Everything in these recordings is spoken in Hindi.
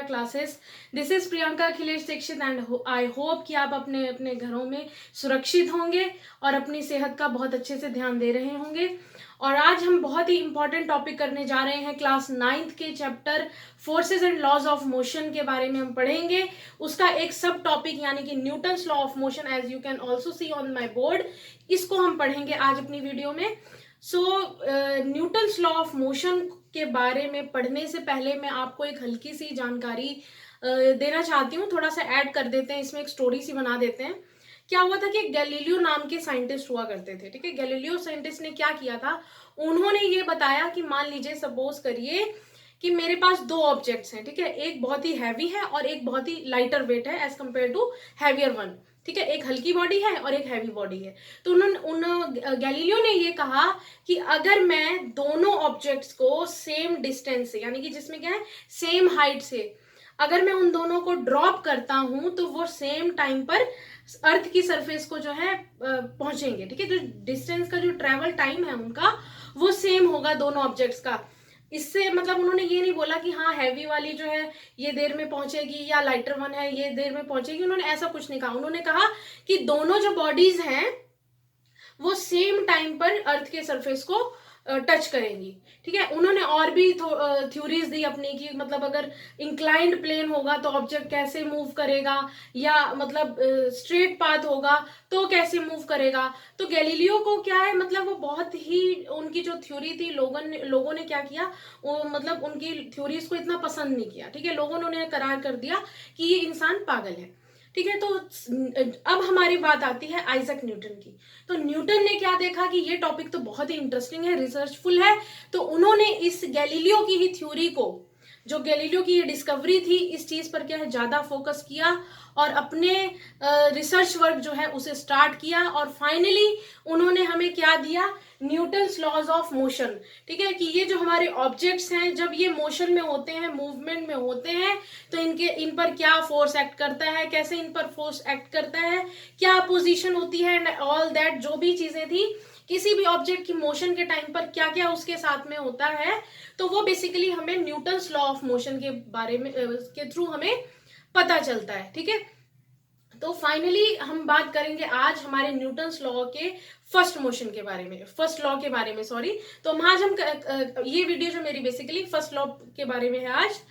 Classes. This is Priyanka Akhilesh Dikshit and I hope कि आप अपने अपने घरों में सुरक्षित होंगे और अपनी सेहत का बहुत अच्छे से ध्यान दे रहे होंगे। और आज हम बहुत ही इंपॉर्टेंट टॉपिक करने जा रहे हैं। क्लास 9th के chapter forces and laws of motion के बारे में हम पढ़ेंगे। उसका एक सब टॉपिक यानी कि Newton's law of motion, as you can also see on my board, इसको हम पढ़ेंगे आज अपनी वीडियो में। So Newton's law of motion के बारे में पढ़ने से पहले मैं आपको एक हल्की सी जानकारी देना चाहती हूँ। थोड़ा सा ऐड कर देते हैं, इसमें एक स्टोरी सी बना देते हैं। क्या हुआ था कि गैलीलियो नाम के साइंटिस्ट हुआ करते थे, ठीक है। गैलीलियो साइंटिस्ट ने क्या किया था, उन्होंने ये बताया कि मान लीजिए, सपोज करिए कि मेरे पास दो ऑब्जेक्ट्स हैं, ठीक है। एक बहुत ही हैवी है और एक बहुत ही लाइटर वेट है as compare to heavier one, ठीक है। एक हल्की बॉडी है और एक हैवी बॉडी है। तो गैलीलियो ने ये कहा कि अगर मैं दोनों ऑब्जेक्ट्स को सेम डिस्टेंस से, यानी कि जिसमें क्या है सेम हाइट से, अगर मैं उन दोनों को ड्रॉप करता हूं तो वो सेम टाइम पर अर्थ की सरफेस को जो है पहुंचेंगे, ठीक है। जो डिस्टेंस का जो ट्रेवल टाइम है उनका वो सेम होगा दोनों ऑब्जेक्ट्स का। इससे मतलब उन्होंने ये नहीं बोला कि हाँ हैवी वाली जो है ये देर में पहुंचेगी या लाइटर वन है ये देर में पहुंचेगी, उन्होंने ऐसा कुछ नहीं कहा। उन्होंने कहा कि दोनों जो बॉडीज हैं वो सेम टाइम पर अर्थ के सरफेस को टच करेंगी, ठीक है। उन्होंने और भी थ्योरीज दी अपनी कि मतलब अगर इंक्लाइंड प्लेन होगा तो ऑब्जेक्ट कैसे मूव करेगा, या मतलब स्ट्रेट पाथ होगा तो कैसे मूव करेगा। तो गैलीलियो को क्या है, मतलब वो बहुत ही, उनकी जो थ्योरी थी लोगों ने क्या किया, वो मतलब उनकी थ्योरीज को इतना पसंद नहीं किया, ठीक है। लोगों ने उन्हें करार कर दिया कि ये इंसान पागल है, ठीक है। तो अब हमारी बात आती है आइजक न्यूटन की। तो न्यूटन ने क्या देखा कि ये टॉपिक तो बहुत ही इंटरेस्टिंग है, रिसर्चफुल है। तो उन्होंने इस गैलीलियो की ही थ्योरी को, जो गैलीलियो की ये डिस्कवरी थी, इस चीज पर क्या है ज्यादा फोकस किया और अपने रिसर्च वर्क जो है उसे स्टार्ट किया। और फाइनली उन्होंने हमें क्या दिया, न्यूटन्स लॉज ऑफ मोशन, ठीक है। कि ये जो हमारे ऑब्जेक्ट्स हैं जब ये मोशन में होते हैं, मूवमेंट में होते हैं, तो इन पर क्या फोर्स एक्ट करता है, कैसे इन पर फोर्स एक्ट करता है, क्या पोजीशन होती है, एंड ऑल दैट, जो भी चीजें थी किसी भी ऑब्जेक्ट की मोशन के टाइम पर क्या क्या उसके साथ में होता है, तो वो बेसिकली हमें न्यूटन्स लॉ ऑफ मोशन के बारे में के थ्रू हमें पता चलता है, ठीक है। तो फाइनली हम बात करेंगे आज हमारे न्यूटन्स लॉ के फर्स्ट मोशन के बारे में, फर्स्ट लॉ के बारे में, सॉरी। तो आज हम ये वीडियो जो मेरी बेसिकली फर्स्ट लॉ के बारे में है आज।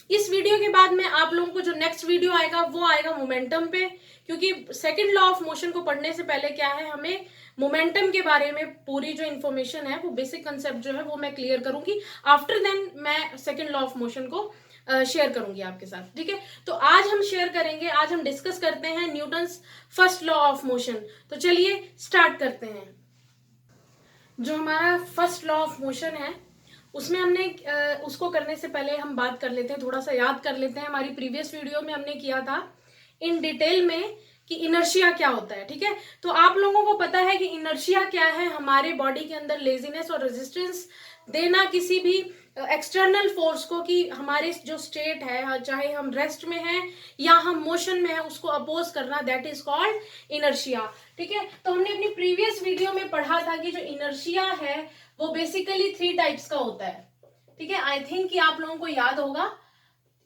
इस वीडियो के बाद में आप लोगों को जो नेक्स्ट वीडियो आएगा वो आएगा मोमेंटम पे, क्योंकि सेकंड लॉ ऑफ मोशन को पढ़ने से पहले क्या है, हमें मोमेंटम के बारे में पूरी जो इन्फॉर्मेशन है, वो बेसिक कंसेप्ट जो है वो मैं क्लियर करूंगी। आफ्टर देन मैं सेकंड लॉ ऑफ मोशन को शेयर करूंगी आपके साथ, ठीक है। तो आज हम शेयर करेंगे, आज हम डिस्कस करते हैं Newton's first law of motion. तो चलिए स्टार्ट करते हैं। जो हमारा फर्स्ट लॉ ऑफ मोशन है उसमें हमने उसको करने से पहले हम बात कर लेते हैं, थोड़ा सा याद कर लेते हैं। हमारी प्रीवियस वीडियो में हमने किया था इन डिटेल में कि इनर्शिया क्या होता है, ठीक है। तो आप लोगों को पता है कि इनर्शिया क्या है, हमारे बॉडी के अंदर लेजीनेस और रेजिस्टेंस देना किसी भी एक्सटर्नल फोर्स को, कि हमारे जो स्टेट है, चाहे हम रेस्ट में हैं या हम मोशन में हैं, उसको अपोज करना, दैट इज कॉल्ड इनर्शिया, ठीक है। तो हमने अपनी प्रीवियस वीडियो में पढ़ा था कि जो इनर्शिया है वो बेसिकली 3 टाइप्स का होता है, ठीक है। आई थिंक कि आप लोगों को याद होगा,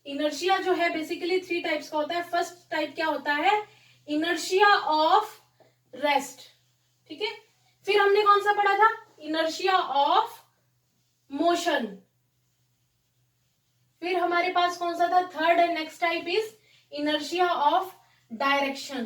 इनर्शिया जो है बेसिकली 3 टाइप्स का होता है। फर्स्ट टाइप क्या होता है, इनर्शिया ऑफ रेस्ट, ठीक है। फिर हमने कौन सा पढ़ा था, इनर्शिया ऑफ मोशन। फिर हमारे पास कौन सा था, third and next type is inertia of direction,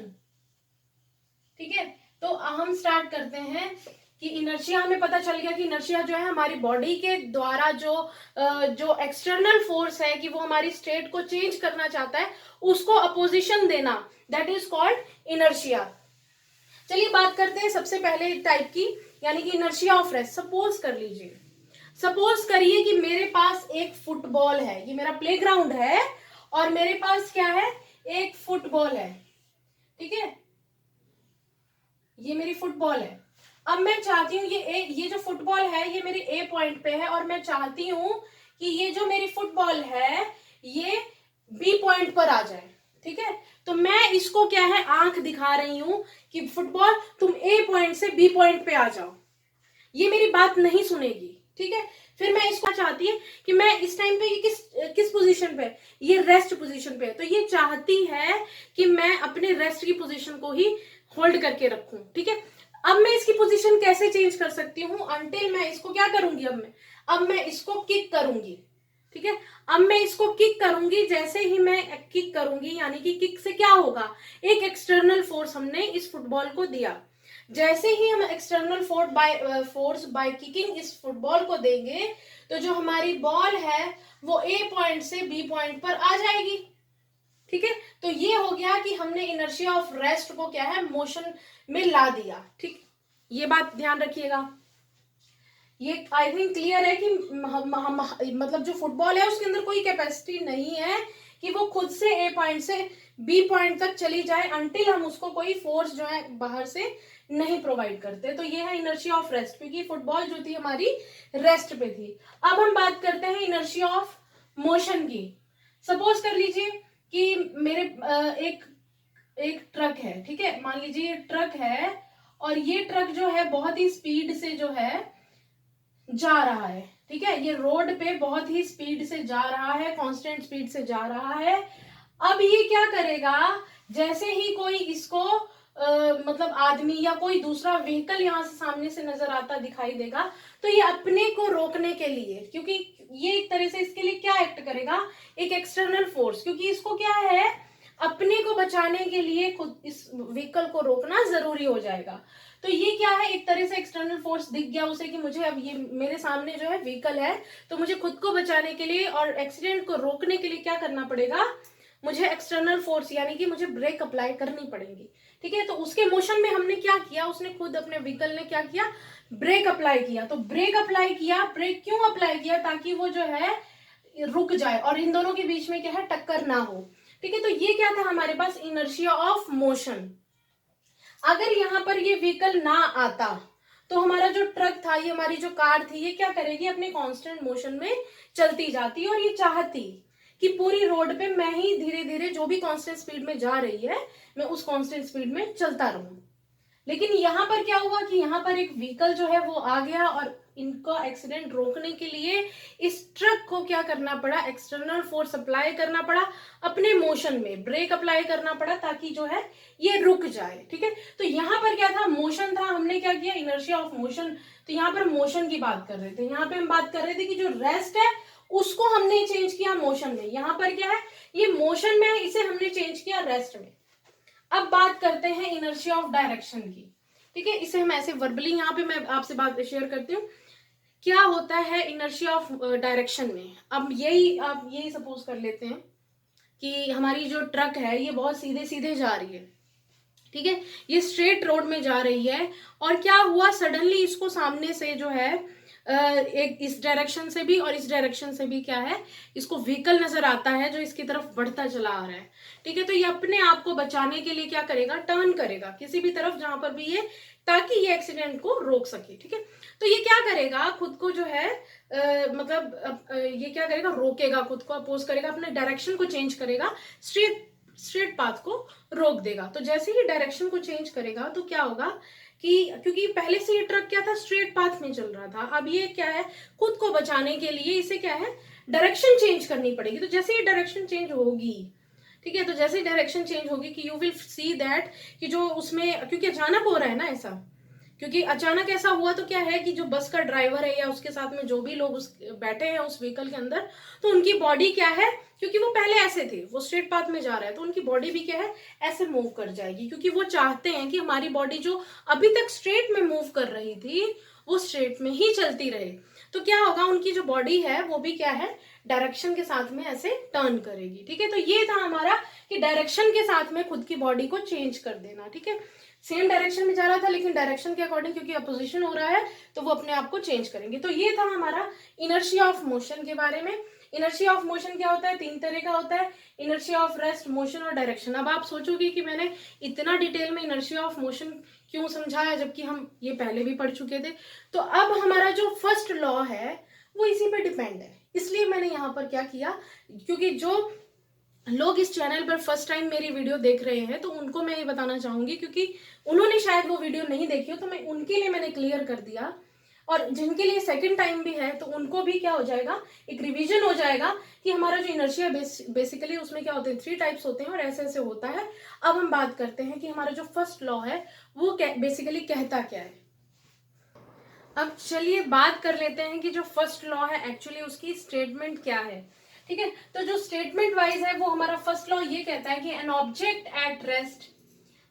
ठीक है। तो हम स्टार्ट करते हैं कि इनर्शिया, हमें पता चल गया कि इनर्शिया जो है हमारी बॉडी के द्वारा जो एक्सटर्नल फोर्स है कि वो हमारी स्टेट को चेंज करना चाहता है, उसको अपोजिशन देना, दैट इज कॉल्ड इनर्शिया। चलिए बात करते हैं सबसे पहले टाइप की, यानी कि इनर्शिया ऑफ रेस्ट। सपोज कर लीजिए, सपोज करिए कि मेरे पास एक फुटबॉल है, ये मेरा प्लेग्राउंड है और मेरे पास क्या है, एक फुटबॉल है, ठीक है। ये मेरी फुटबॉल है। अब मैं चाहती हूँ ये जो फुटबॉल है ये मेरे ए पॉइंट पे है, और मैं चाहती हूँ कि ये जो मेरी फुटबॉल है ये बी पॉइंट पर आ जाए, ठीक है। तो मैं इसको क्या है, आंख दिखा रही हूं कि फुटबॉल तुम ए पॉइंट से बी पॉइंट पे आ जाओ। ये मेरी बात नहीं सुनेगी, ठीक है। फिर मैं इसको चाहती है कि मैं इस टाइम पे ये किस पोजीशन पे, ये रेस्ट पोजीशन पे है, तो ये चाहती है कि मैं अपने रेस्ट की पोजीशन को ही होल्ड करके रखूं। ठीक है, अब मैं इसकी पोजीशन कैसे चेंज कर सकती हूँ, अंटिल मैं इसको क्या करूंगी, अब मैं इसको किक करूंगी। ठीक है, अब मैं इसको किक करूंगी, जैसे ही मैं किक करूंगी, यानी कि किक से क्या होगा, एक एक्सटर्नल फोर्स हमने इस फुटबॉल को दिया। जैसे ही हम एक्सटर्नल फोर्स बाय किकिंग इस फुटबॉल को देंगे, तो जो हमारी बॉल है वो ए पॉइंट से बी पॉइंट पर आ जाएगी। ठीक है, तो ये हो गया कि हमने इनर्शिया ऑफ रेस्ट को क्या है, मोशन में ला दिया। ठीक, ये बात ध्यान रखिएगा। ये आई थिंक क्लियर है कि मतलब जो फुटबॉल है उसके अंदर कोई कैपेसिटी नहीं है कि वो खुद से ए पॉइंट से बी पॉइंट तक चली जाए, अंटिल हम उसको कोई फोर्स जो है बाहर से नहीं प्रोवाइड करते। तो ये है इनर्शिया ऑफ रेस्ट, क्योंकि फुटबॉल जो थी हमारी रेस्ट पे थी। अब हम बात करते हैं इनर्शिया ऑफ मोशन की। सपोज कर लीजिए कि मेरे एक ट्रक है। ठीक है, मान लीजिए ये ट्रक है और ये ट्रक जो है बहुत ही स्पीड से जो है जा रहा है। ठीक है, ये रोड पे बहुत ही स्पीड से जा रहा है, कांस्टेंट स्पीड से जा रहा है। अब ये क्या करेगा, जैसे ही कोई इसको मतलब आदमी या कोई दूसरा व्हीकल यहां से सामने से नजर आता दिखाई देगा, तो ये अपने को रोकने के लिए, क्योंकि ये एक तरह से इसके लिए क्या एक्ट करेगा, एक एक्सटर्नल फोर्स, क्योंकि इसको क्या है, अपने को बचाने के लिए खुद इस व्हीकल को रोकना जरूरी हो जाएगा। तो ये क्या है, एक तरह से एक्सटर्नल फोर्स दिख गया उसे कि मुझे अब ये मेरे सामने जो है व्हीकल है, तो मुझे खुद को बचाने के लिए और एक्सीडेंट को रोकने के लिए क्या करना पड़ेगा, मुझे एक्सटर्नल फोर्स यानी कि मुझे ब्रेक अप्लाई करनी पड़ेगी। ठीक है, तो उसके मोशन में हमने क्या किया, उसने खुद अपने व्हीकल ने क्या किया, ब्रेक अप्लाई किया। तो ब्रेक अप्लाई किया, ब्रेक क्यों अप्लाई किया, ताकि वो जो है रुक जाए और इन दोनों के बीच में क्या है, टक्कर ना हो। ठीक है, तो ये क्या था हमारे पास, इनर्शिया ऑफ मोशन। अगर यहां पर ये व्हीकल ना आता तो हमारा जो ट्रक था, ये हमारी जो कार थी, ये क्या करेगी, अपने कांस्टेंट मोशन में चलती जाती और ये चाहती कि पूरी रोड पे मैं ही धीरे धीरे जो भी कांस्टेंट स्पीड में जा रही है, मैं उस कांस्टेंट स्पीड में चलता रहूं। लेकिन यहाँ पर क्या हुआ कि यहाँ पर एक व्हीकल जो है वो आ गया और इनका एक्सीडेंट रोकने के लिए इस ट्रक को क्या करना पड़ा, एक्सटर्नल फोर्स अप्लाई करना पड़ा, अपने मोशन में ब्रेक अप्लाई करना पड़ा ताकि जो है ये रुक जाए। ठीक है, तो यहाँ पर क्या था, मोशन था, हमने क्या किया, इनर्शिया ऑफ मोशन। तो यहाँ पर मोशन की बात कर रहे थे, यहाँ पे हम बात कर रहे थे कि जो रेस्ट है उसको हमने चेंज किया मोशन में। यहाँ पर क्या है, ये मोशन में है, इसे हमने चेंज किया रेस्ट में। अब बात करते हैं इनर्शिया ऑफ डायरेक्शन की। ठीक है, इसे हम ऐसे वर्बली यहाँ पे मैं आपसे बात शेयर करती हूँ, क्या होता है इनर्शिया ऑफ डायरेक्शन में। अब आप यही सपोज कर लेते हैं कि हमारी जो ट्रक है ये बहुत सीधे सीधे जा रही है। ठीक है, ये स्ट्रेट रोड में जा रही है और क्या हुआ, सडनली इसको सामने से जो है एक इस डायरेक्शन से भी और इस डायरेक्शन से भी क्या है, इसको व्हीकल नजर आता है जो इसकी तरफ बढ़ता चला आ रहा है। ठीक है, तो ये अपने आप को बचाने के लिए क्या करेगा, टर्न करेगा किसी भी तरफ जहां पर भी ये, ताकि ये एक्सीडेंट को रोक सके। ठीक है, तो ये क्या करेगा, खुद को जो है ये क्या करेगा, रोकेगा, खुद को अपोज करेगा, अपने डायरेक्शन को चेंज करेगा, स्ट्रेट पाथ को रोक देगा। तो जैसे ही डायरेक्शन को चेंज करेगा तो क्या होगा कि क्योंकि पहले से ये ट्रक क्या था, स्ट्रेट पाथ में चल रहा था, अब ये क्या है, खुद को बचाने के लिए इसे क्या है, डायरेक्शन चेंज करनी पड़ेगी। तो जैसे ही डायरेक्शन चेंज होगी, ठीक है, तो जैसे ही डायरेक्शन चेंज होगी कि यू विल सी दैट कि जो उसमें, क्योंकि अचानक हो रहा है ना ऐसा, क्योंकि अचानक ऐसा हुआ तो क्या है कि जो बस का ड्राइवर है या उसके साथ में जो भी लोग बैठे हैं उस व्हीकल के अंदर, तो उनकी बॉडी क्या है, क्योंकि वो पहले ऐसे थे, वो स्ट्रेट पाथ में जा रहा है, तो उनकी बॉडी भी क्या है, ऐसे मूव कर जाएगी, क्योंकि वो चाहते हैं कि हमारी बॉडी जो अभी तक स्ट्रेट में मूव कर रही थी वो स्ट्रेट में ही चलती रहे। तो क्या होगा, उनकी जो बॉडी है वो भी क्या है, डायरेक्शन के साथ में ऐसे टर्न करेगी। ठीक है, तो ये था हमारा कि डायरेक्शन के साथ में खुद की बॉडी को चेंज कर देना। ठीक है, सेम डायरेक्शन में जा रहा था लेकिन डायरेक्शन के अकॉर्डिंग क्योंकि अपोजिशन हो रहा है तो वो अपने आप को चेंज करेंगे। तो ये था हमारा इनर्शिया ऑफ मोशन के बारे में। इनर्शिया ऑफ मोशन क्या होता है, 3 तरह का होता है, इनर्शिया ऑफ रेस्ट, मोशन और डायरेक्शन। अब आप सोचोगे कि मैंने इतना डिटेल में इनर्शिया ऑफ मोशन क्यों समझाया जबकि हम ये पहले भी पढ़ चुके थे। तो अब हमारा जो फर्स्ट लॉ है वो इसी पे डिपेंड है, इसलिए मैंने यहाँ पर क्या किया, क्योंकि जो लोग इस चैनल पर फर्स्ट टाइम मेरी वीडियो देख रहे हैं तो उनको मैं ये बताना चाहूंगी, क्योंकि उन्होंने शायद वो वीडियो नहीं देखी हो, तो मैं उनके लिए मैंने क्लियर कर दिया। और जिनके लिए सेकंड टाइम भी है तो उनको भी क्या हो जाएगा, एक रिवीजन हो जाएगा कि हमारा जो इनर्शिया बेसिकली उसमें क्या होते हैं, 3 टाइप्स होते हैं और ऐसे ऐसे होता है। अब हम बात करते हैं कि हमारा जो फर्स्ट लॉ है वो बेसिकली कहता क्या है। अब चलिए बात कर लेते हैं कि जो फर्स्ट लॉ है एक्चुअली उसकी स्टेटमेंट क्या है। ठीक है, तो जो स्टेटमेंट वाइज है वो हमारा फर्स्ट लॉ ये कहता है कि an object at rest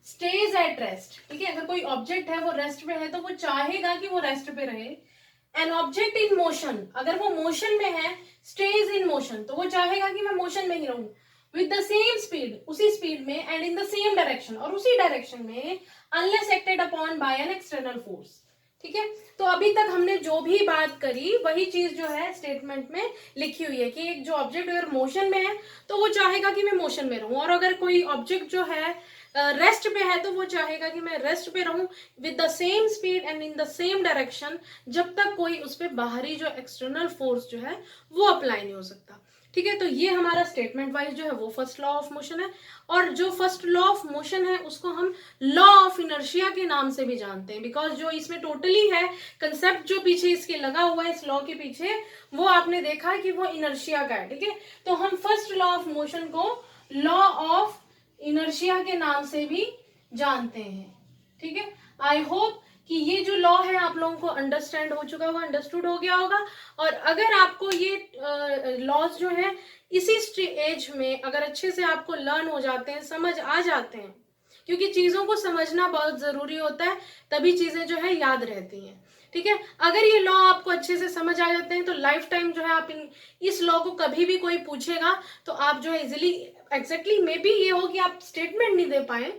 stage at rest. ठीक है, अगर कोई ऑब्जेक्ट है वो रेस्ट पे है तो वो चाहेगा कि वो रेस्ट पे रहे। एन ऑब्जेक्ट इन मोशन, अगर वो मोशन में है, स्टेज इन मोशन, तो वो चाहेगा कि मैं मोशन में ही रहूं विद द सेम स्पीड, उसी स्पीड में, and in the same direction, और उसी डायरेक्शन में, unless acted upon bye an external force. ठीक है, तो अभी तक हमने जो भी बात करी वही चीज जो है स्टेटमेंट में लिखी हुई है कि एक जो ऑब्जेक्ट अगर मोशन में है तो वो चाहेगा कि मैं मोशन में रहूं, और अगर कोई ऑब्जेक्ट जो है रेस्ट पे है तो वो चाहेगा कि मैं रेस्ट पे रहूं with the same speed and in the same direction, जब तक कोई उस पर बाहरी जो एक्सटर्नल फोर्स जो है वो अप्लाई नहीं हो सकता। ठीक है, तो ये हमारा स्टेटमेंट वाइज जो है वो फर्स्ट लॉ ऑफ मोशन है। और जो फर्स्ट लॉ ऑफ मोशन है उसको हम लॉ ऑफ इनर्शिया के नाम से भी जानते हैं, बिकॉज जो इसमें टोटली है कंसेप्ट जो पीछे इसके लगा हुआ है इस लॉ के पीछे, वो आपने देखा कि वो इनर्शिया का है। ठीक है, तो हम फर्स्ट लॉ ऑफ मोशन को लॉ ऑफ इनर्शिया के नाम से भी जानते हैं। ठीक है, आई होप कि ये जो लॉ है आप लोगों को अंडरस्टैंड हो चुका होगा, अंडरस्टूड हो गया होगा। और अगर आपको ये लॉज जो है इसी एज में अगर अच्छे से आपको लर्न हो जाते हैं, समझ आ जाते हैं, क्योंकि चीजों को समझना बहुत जरूरी होता है, तभी चीजें जो है याद रहती हैं। ठीक है, अगर ये लॉ आपको अच्छे से समझ आ जाते हैं तो लाइफ टाइम जो है आप इस लॉ को कभी भी कोई पूछेगा तो आप जो है इजिली, एग्जैक्टली मे बी ये हो कि आप स्टेटमेंट नहीं दे पाए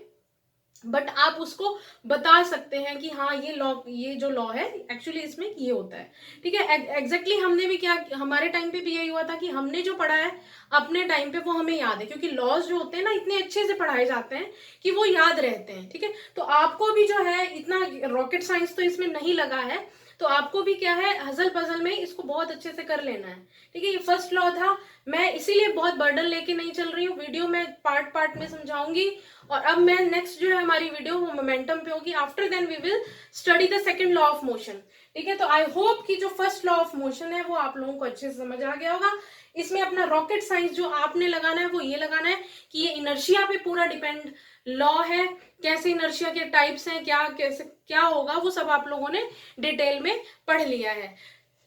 बट आप उसको बता सकते हैं कि हाँ ये लॉ, ये जो लॉ है एक्चुअली इसमें ये होता है। ठीक है, एग्जैक्टली हमने भी क्या, हमारे टाइम पे भी यही हुआ था कि हमने जो पढ़ा है अपने टाइम पे वो हमें याद है, क्योंकि लॉज जो होते हैं ना इतने अच्छे से पढ़ाए जाते हैं कि वो याद रहते हैं। ठीक है, तो आपको भी जो है इतना रॉकेट साइंस तो इसमें नहीं लगा है, तो आपको भी क्या है हजल पजल में इसको बहुत अच्छे से कर लेना है। ठीक है, ये फर्स्ट लॉ था, मैं इसीलिए बहुत बर्डन लेके नहीं चल रही हूँ, वीडियो में पार्ट पार्ट में समझाऊंगी। और अब मैं नेक्स्ट जो है हमारी वीडियो वो मोमेंटम पे होगी, after then we will study the second law of motion. ठीक है, तो आई होप कि जो फर्स्ट लॉ ऑफ मोशन है वो आप लोगों को अच्छे से समझ आ गया होगा। इसमें अपना रॉकेट साइंस जो आपने लगाना है वो ये लगाना है कि ये इनर्शिया पे पूरा डिपेंड लॉ है, कैसे इनर्शिया के टाइप्स हैं, क्या कैसे क्या होगा वो सब आप लोगों ने डिटेल में पढ़ लिया है।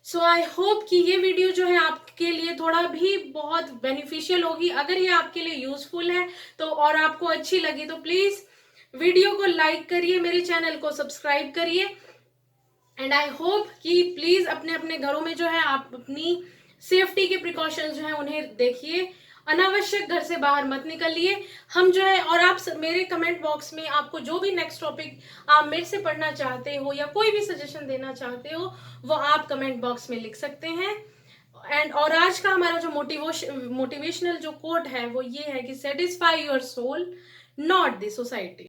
सो आई होप कि ये वीडियो जो है आपके लिए थोड़ा भी बहुत बेनिफिशियल होगी। अगर ये आपके लिए यूजफुल है तो और आपको अच्छी लगी तो प्लीज वीडियो को लाइक करिए, मेरे चैनल को सब्सक्राइब करिए, एंड आई होप कि प्लीज अपने अपने घरों में जो है आप अपनी सेफ्टी के प्रिकॉशंस जो है उन्हें देखिए, अनावश्यक घर से बाहर मत निकलिए। हम जो है, और आप मेरे कमेंट बॉक्स में आपको जो भी नेक्स्ट टॉपिक आप मेरे से पढ़ना चाहते हो या कोई भी सजेशन देना चाहते हो वो आप कमेंट बॉक्स में लिख सकते हैं। एंड और आज का हमारा जो मोटिवेशनल जो कोट है वो ये है कि satisfy your soul not the society.